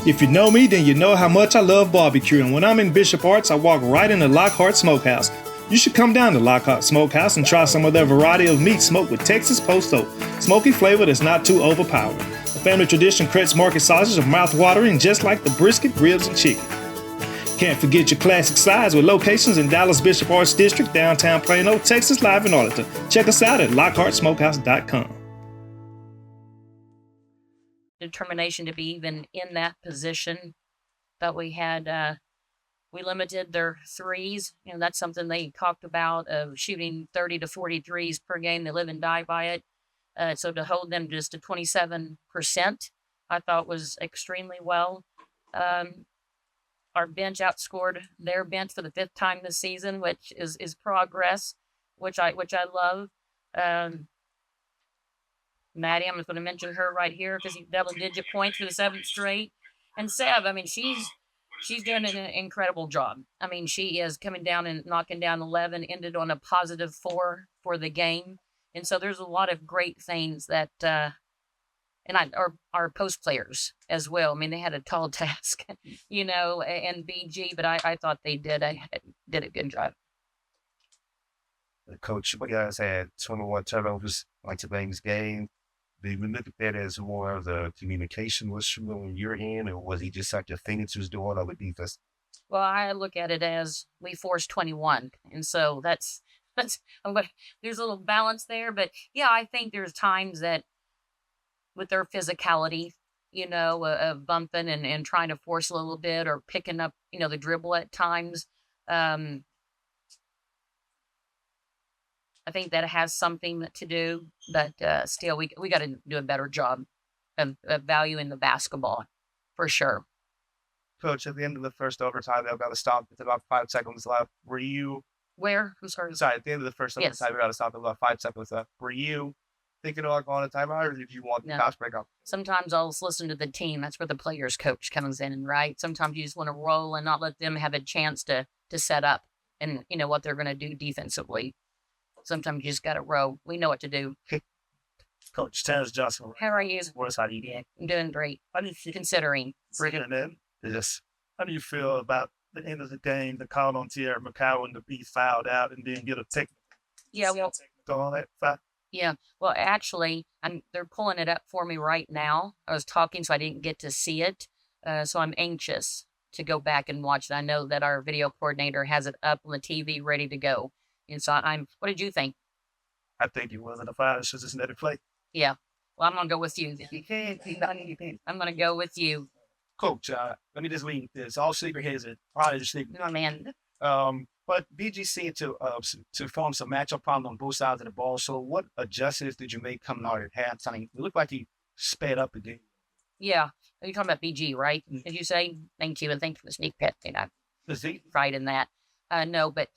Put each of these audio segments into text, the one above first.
If you know me, then you know how much I love barbecue, and when I'm in Bishop Arts, I walk right into Lockhart Smokehouse. You should come down to Lockhart Smokehouse and try some of their variety of meat smoked with Texas post oak, smoky flavor that's not too overpowering. The family tradition Kretz Market sausages are mouth-watering just like the brisket, ribs, and chicken. Can't forget your classic sides with locations in Dallas Bishop Arts District, downtown Plano, Texas, live in Arlington. Check us out at LockhartSmokehouse.com. Determination to be even in that position. But we had we limited their threes. That's something they talked about, of shooting 30 to 40 threes per game. They live and die by it. So to hold them just to 27%, I thought was extremely well. Our bench outscored their bench for the 5th time this season, which is progress, which I love. Maddy, I'm just going to mention her right here because he's double-digit points for the 7th straight. And Sev, I mean, she's doing an incredible job. I mean, she is coming down and knocking down 11, ended on a +4 for the game. And so there's a lot of great things that, and our post players as well. I mean, they had a tall task, and BG, but I thought they did a good job. Coach, you guys had 21 turnovers like today's game. Did we look at that as more of the communication was from your end, or was he just like the things he was doing on the defense? Well, I look at it as we forced 21, and so that's there's a little balance there. But yeah, I think there's times that with their physicality, bumping and trying to force a little bit or picking up, the dribble at times. I think that has something to do, but still, we got to do a better job of valuing the basketball, for sure. Coach, at the end of the first overtime, they got to stop with about 5 seconds left. Were you... Where? I'm sorry. Sorry, at the end of the first overtime, we got to stop with about 5 seconds left. Were you thinking about going to timeout, or did you want the fast break up? Sometimes I'll just listen to the team. That's where the players coach comes in, right? Sometimes you just want to roll and not let them have a chance to set up and, what they're going to do defensively. Sometimes you just got to row. We know what to do. Coach Terrance Johnson. How are you? How do you doing? I'm doing great. How do you feel? Considering. Bringing it in. Yes. How do you feel about the end of the game, the call on Tierra McCowan to be fouled out and then get a technical? Yeah, well. On that foul? Yeah. Well, actually, they're pulling it up for me right now. I was talking, so I didn't get to see it. So I'm anxious to go back and watch it. I know that our video coordinator has it up on the TV ready to go. And so what did you think? I think it wasn't a foul. It's just another play. Yeah. Well, I'm going to go with you. I'm going to go with you. Coach, let me just leave this. All sleeper heads are probably the sleeper. Oh, man. But BG seemed to form some matchup problems on both sides of the ball. So what adjustments did you make coming out at halftime? It looked like he sped up again. Yeah. You're talking about BG, right? Did you say? Thank you. And thank you for the sneak peek. Right in that. No, but,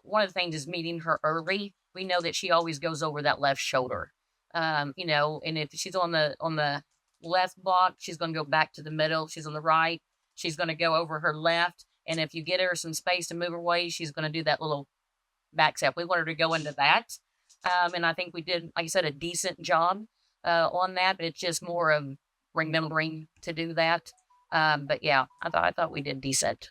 one of the things is meeting her early. We know that she always goes over that left shoulder, and if she's on the left block, she's going to go back to the middle. She's on the right. She's going to go over her left. And if you get her some space to move her way, she's going to do that little back step. We want her to go into that. And I think we did, like I said, a decent job on that. But it's just more of remembering to do that. But yeah, I thought we did decent.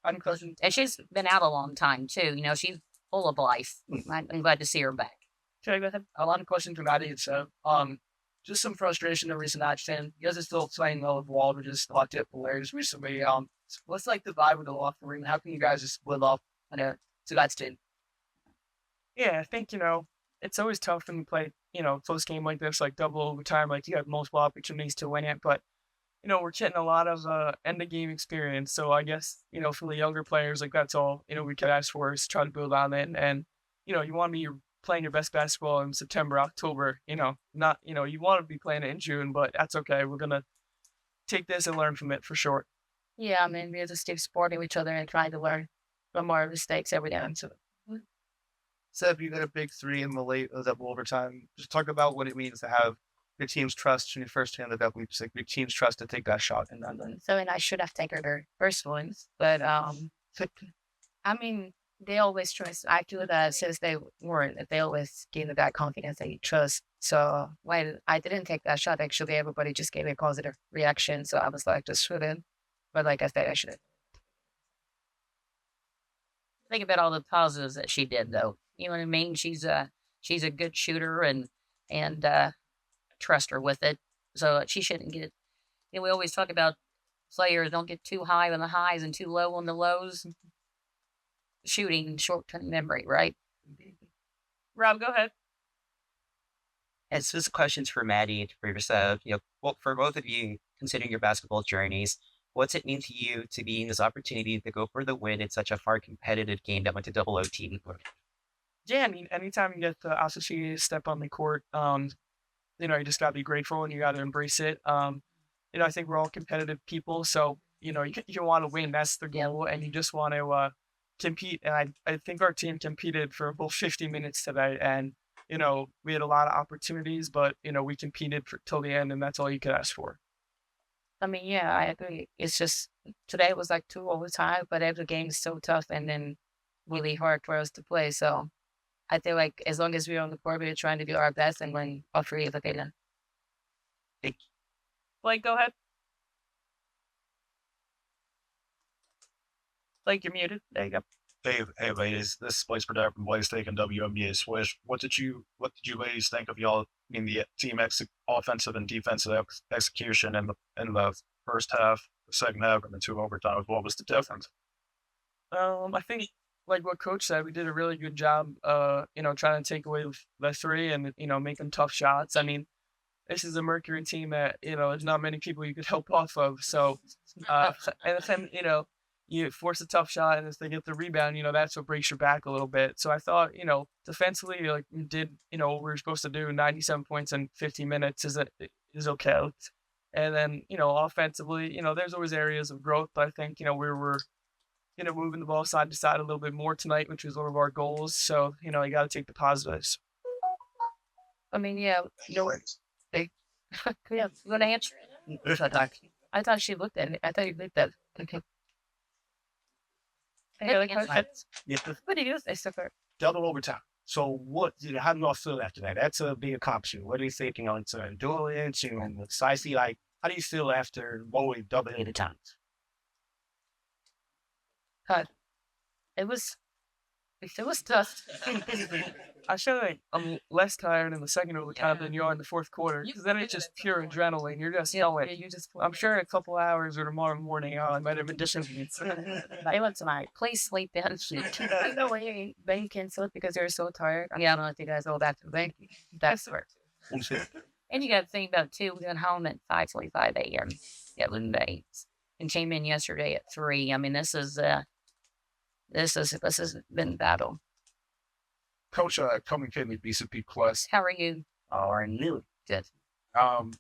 And she's been out a long time too. She's full of life. I'm glad to see her back. Should I go ahead? A lot of questions from Maddy. So, just some frustration in recent action. You guys are still playing well with Walter, just a lot of players recently. What's like the vibe of the locker room? How can you guys just split off to that team? Yeah, I think, it's always tough when you play, close game like this, like double overtime, like you have multiple opportunities to win it. But, we're getting a lot of end of game experience. So I guess, for the younger players, like that's all, we could ask for is try to build on it. And, you want to be playing your best basketball in September, October, not, you want to be playing it in June, but that's okay. We're going to take this and learn from it for sure. Yeah, I mean, we just keep supporting each other and trying to learn from our mistakes every day. So if you got a big 3 in the late double overtime, just talk about what it means to have your team's trust in your first hand of that week, like your team's trust to take that shot. And so, and I should have taken her first ones, but I mean, they always trust. I feel that since they weren't, they always gave me that confidence that you trust. So when I didn't take that shot, actually, everybody just gave me a positive reaction. So I was like, just shoot in. But like I said, I should. Think about all the positives that she did, though. You know what I mean? She's a good shooter, and trust her with it. So she shouldn't get. You know, we always talk about players don't get too high on the highs and too low on the lows. Shooting short-term memory, right? Rob, go ahead. And so this question's for Maddy and for yourself. Well, for both of you, considering your basketball journeys, what's it mean to you to be in this opportunity to go for the win in such a hard competitive game that went to double OT? Yeah, I mean, anytime you get the opportunity to step on the court, you just gotta be grateful and you gotta embrace it. I think we're all competitive people, so you want to win. That's the goal, and you just want to compete. And I think our team competed for about 50 minutes today, and we had a lot of opportunities, but we competed till the end, and that's all you could ask for. I mean, yeah, I agree. It's just today was like 2 overtime, but every game is so tough and then really hard for us to play. So I feel like as long as we're on the court, we're trying to do our best and win all 3 of the game. Blake, go ahead. Blake, you're muted. There you go. Hey, ladies, this is Blaze Product from Blaze taking WNBA Swish. What did you ladies think of y'all in the team offensive and defensive execution in the first half, the second half, and the 2 overtimes? What was the difference? I think like what Coach said, we did a really good job. Trying to take away the 3 and making tough shots. I mean, this is a Mercury team that there's not many people you could help off of. So, and then you force a tough shot, and if they get the rebound, that's what breaks your back a little bit. So I thought, defensively, like we did, what we were supposed to do, 97 points in 15 minutes is okay. And then, offensively, there's always areas of growth, but I think, we were, moving the ball side to side a little bit more tonight, which was one of our goals. So, you got to take the positives. I mean, yeah, yeah, you want to answer? I thought she looked at it. I thought you looked at it. Okay. What do you say, Steffer? Double overtime. So how do y'all feel after that? That's a big accomplishment. What do you think? It's endurance and precisely like, how do you feel after blowing double times? It was tough. I feel like I'm less tired in the second overtime than you are in the fourth quarter, because then it's just pure adrenaline. You're just I'm sure in a couple hours or tomorrow morning, I might have been disappointed. I went tonight. Please sleep in. They can sleep because they're so tired. I mean, I don't know if you guys go back to the bank. That's where. And you got to think about too. We got home at 5:45 a.m. yesterday, and came in yesterday at 3. I mean, this has been battle. Coach, coming in with BCP Plus. How are you? Oh, I knew it. Good.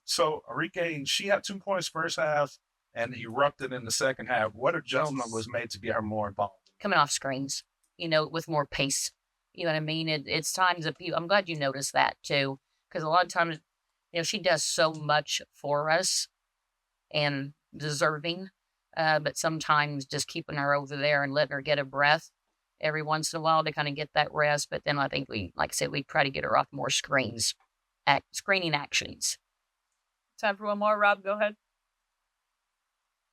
So Enrique, she had 2 points first half and erupted in the second half. What adjustment was made to get her more involved? Coming off screens, with more pace. You know what I mean? It's times of people. I'm glad you noticed that too, because a lot of times, she does so much for us and deserving. But sometimes just keeping her over there and letting her get a breath every once in a while to kind of get that rest. But then I think we try to get her off more screening actions. Time for one more. Rob, go ahead.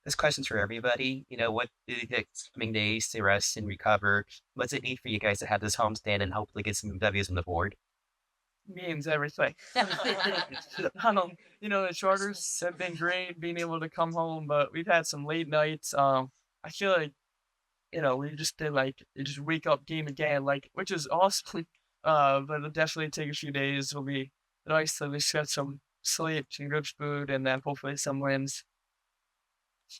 This question's for everybody. What do you take coming days to rest and recover? What's it need for you guys to have this homestand and hopefully get some W's on the board? Means everything. The charters have been great, being able to come home, but we've had some late nights. I feel like, we just did you just wake up game again, which is awesome. But it'll definitely take a few days. It'll be nice to at least get some sleep, some good food, and then hopefully some wins.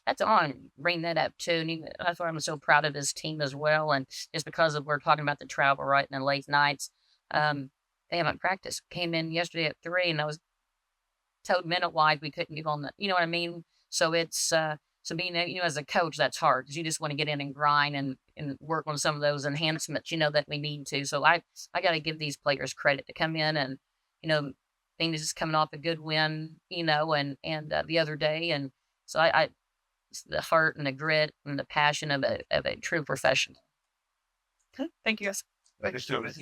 That's on. Bring that up too. And that's why I'm so proud of this team as well. And just because we're talking about the travel, right, and the late nights. They haven't practiced. Came in yesterday at 3, and I was told minute-wide we couldn't get on the, you know what I mean? So it's, so being, as a coach, that's hard because you just want to get in and grind and work on some of those enhancements, that we need to. So I got to give these players credit to come in and, things is coming off a good win, and the other day. And so it's the heart and the grit and the passion of a true professional. Thank you guys. Let's do it.